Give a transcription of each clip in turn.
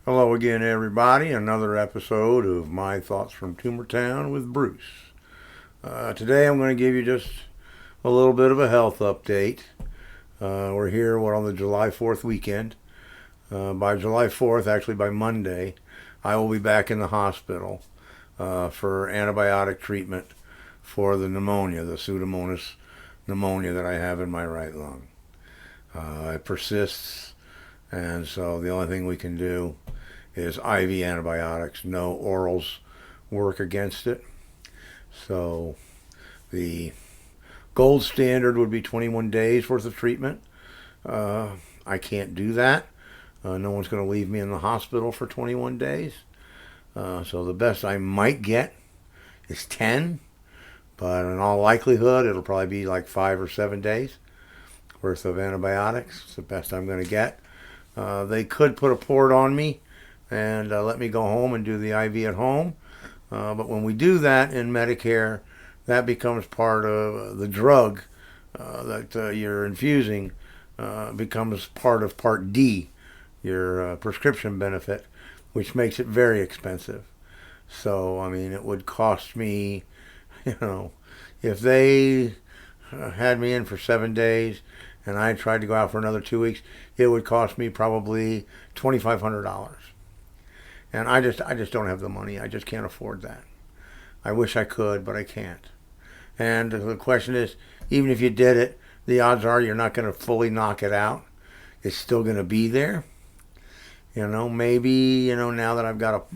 Hello again, everybody. Another episode of My Thoughts from Tumor Town with Bruce. Today I'm going to give you just a little bit of a health update. We're here, on the July 4th weekend. By July 4th, actually by Monday, I will be back in the hospital for antibiotic treatment for the pneumonia, the Pseudomonas pneumonia that I have in my right lung. It persists, and so the only thing we can do is IV antibiotics. No orals work against it. So the gold standard would be 21 days worth of treatment. I can't do that. No one's going to leave me in the hospital for 21 days. So the best I might get is 10. But in all likelihood, it'll probably be like 5 or 7 days worth of antibiotics. It's the best I'm going to get. They could put a port on me and let me go home and do the IV at home. But when we do that in Medicare, that becomes part of the drug that you're infusing, becomes part of Part D, your prescription benefit, which makes it very expensive. So, I mean, it would cost me, if they had me in for 7 days and I tried to go out for another 2 weeks, it would cost me probably $2,500. And I just don't have the money. I just can't afford that. I wish I could, but I can't. And the question is, even if you did it, the odds are you're not going to fully knock it out. It's still going to be there. Maybe, now that I've got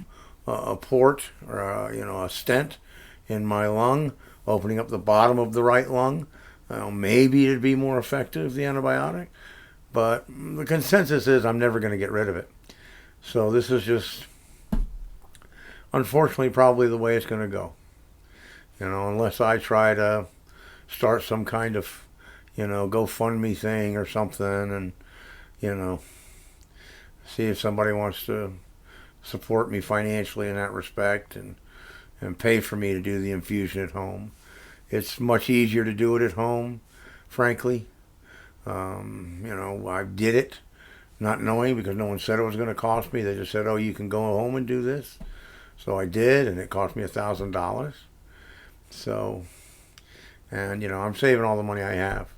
a port or a stent in my lung, opening up the bottom of the right lung, maybe it'd be more effective, the antibiotic. But the consensus is I'm never going to get rid of it. So this is just, unfortunately, probably the way it's going to go. Unless I try to start some kind of, GoFundMe thing or something and, see if somebody wants to support me financially in that respect and pay for me to do the infusion at home. It's much easier to do it at home, frankly. I did it not knowing, because no one said it was going to cost me. They just said, oh, you can go home and do this. So I did, and it cost me $1,000. So, and, I'm saving all the money I have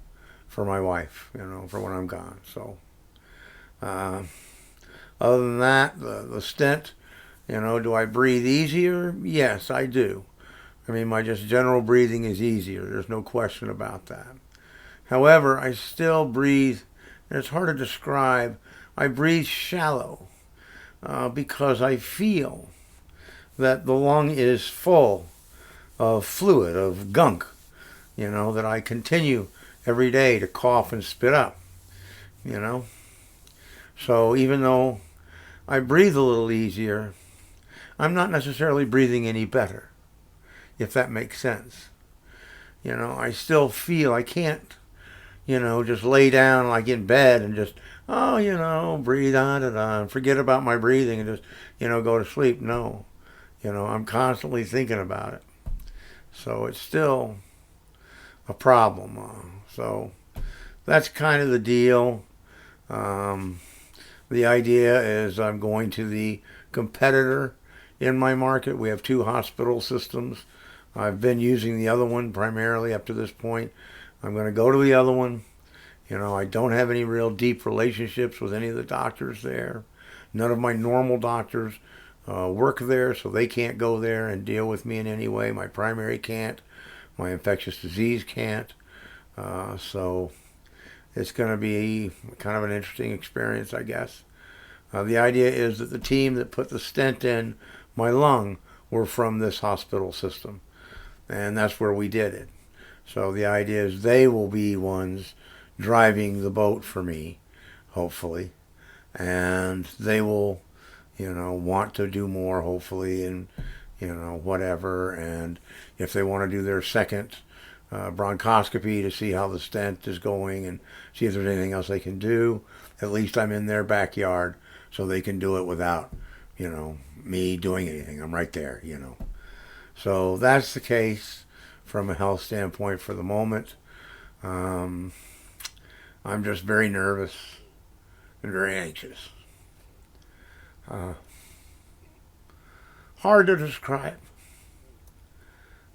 for my wife, for when I'm gone. So, other than that, the stent, do I breathe easier? Yes, I do. I mean, my just general breathing is easier. There's no question about that. However, I still breathe, and it's hard to describe. I breathe shallow because I feel that the lung is full of fluid, of gunk, that I continue every day to cough and spit up, So even though I breathe a little easier, I'm not necessarily breathing any better, if that makes sense. I still feel I can't, just lay down like in bed and just, breathe on and forget about my breathing and just, go to sleep. No. I'm constantly thinking about it. So it's still a problem. So that's kind of the deal. The idea is I'm going to the competitor in my market. We have 2 hospital systems. I've been using the other one primarily up to this point. I'm going to go to the other one. I don't have any real deep relationships with any of the doctors there. None of my normal doctors work there, so they can't go there and deal with me in any way. My primary can't. My infectious disease can't. So it's going to be kind of an interesting experience, I guess. The idea is that the team that put the stent in my lung were from this hospital system, and that's where we did it. So the idea is they will be ones driving the boat for me, hopefully, and they will, want to do more, hopefully, and, whatever. And if they want to do their second bronchoscopy to see how the stent is going and see if there's anything else they can do, at least I'm in their backyard so they can do it without, me doing anything. I'm right there, So that's the case from a health standpoint for the moment. I'm just very nervous and very anxious. Uh, Hard to describe.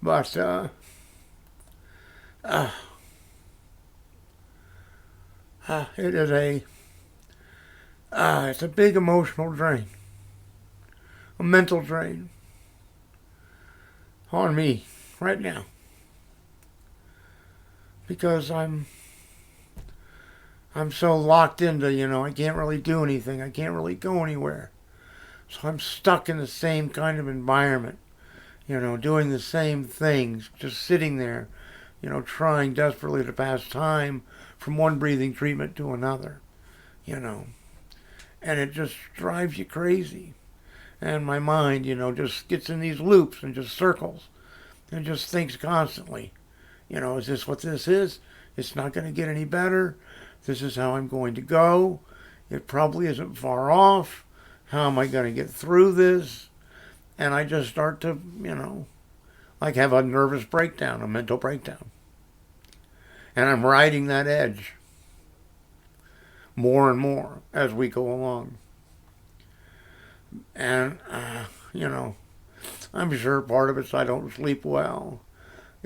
But it is it's a big emotional drain, a mental drain on me right now because I'm so locked into, I can't really do anything. I can't really go anywhere. So I'm stuck in the same kind of environment, doing the same things, just sitting there, trying desperately to pass time from one breathing treatment to another, you know. And it just drives you crazy. And my mind, just gets in these loops and just circles and just thinks constantly, is this what this is? It's not going to get any better. This is how I'm going to go. It probably isn't far off. How am I going to get through this? And I just start to, like have a nervous breakdown, a mental breakdown. And I'm riding that edge more and more as we go along. And, I'm sure part of it's I don't sleep well.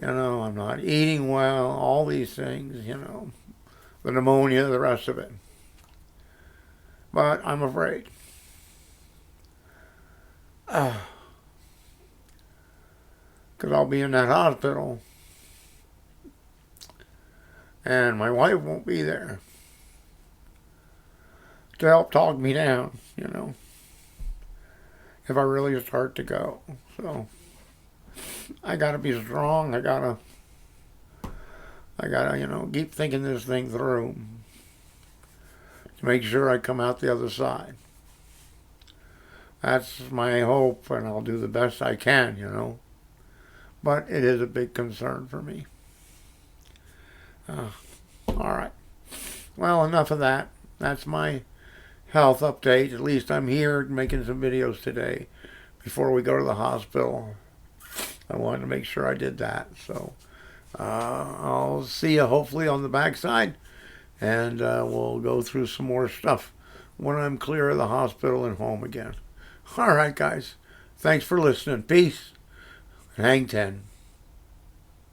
I'm not eating well, all these things, the pneumonia, the rest of it. But I'm afraid. Because I'll be in that hospital and my wife won't be there to help talk me down, if I really start to go. So I gotta be strong. I gotta, keep thinking this thing through to make sure I come out the other side. That's my hope, and I'll do the best I can, But it is a big concern for me. All right. Well, enough of that. That's my health update. At least I'm here making some videos today before we go to the hospital. I wanted to make sure I did that. So I'll see you hopefully on the backside, and we'll go through some more stuff when I'm clear of the hospital and home again. All right, guys. Thanks for listening. Peace. And hang 10.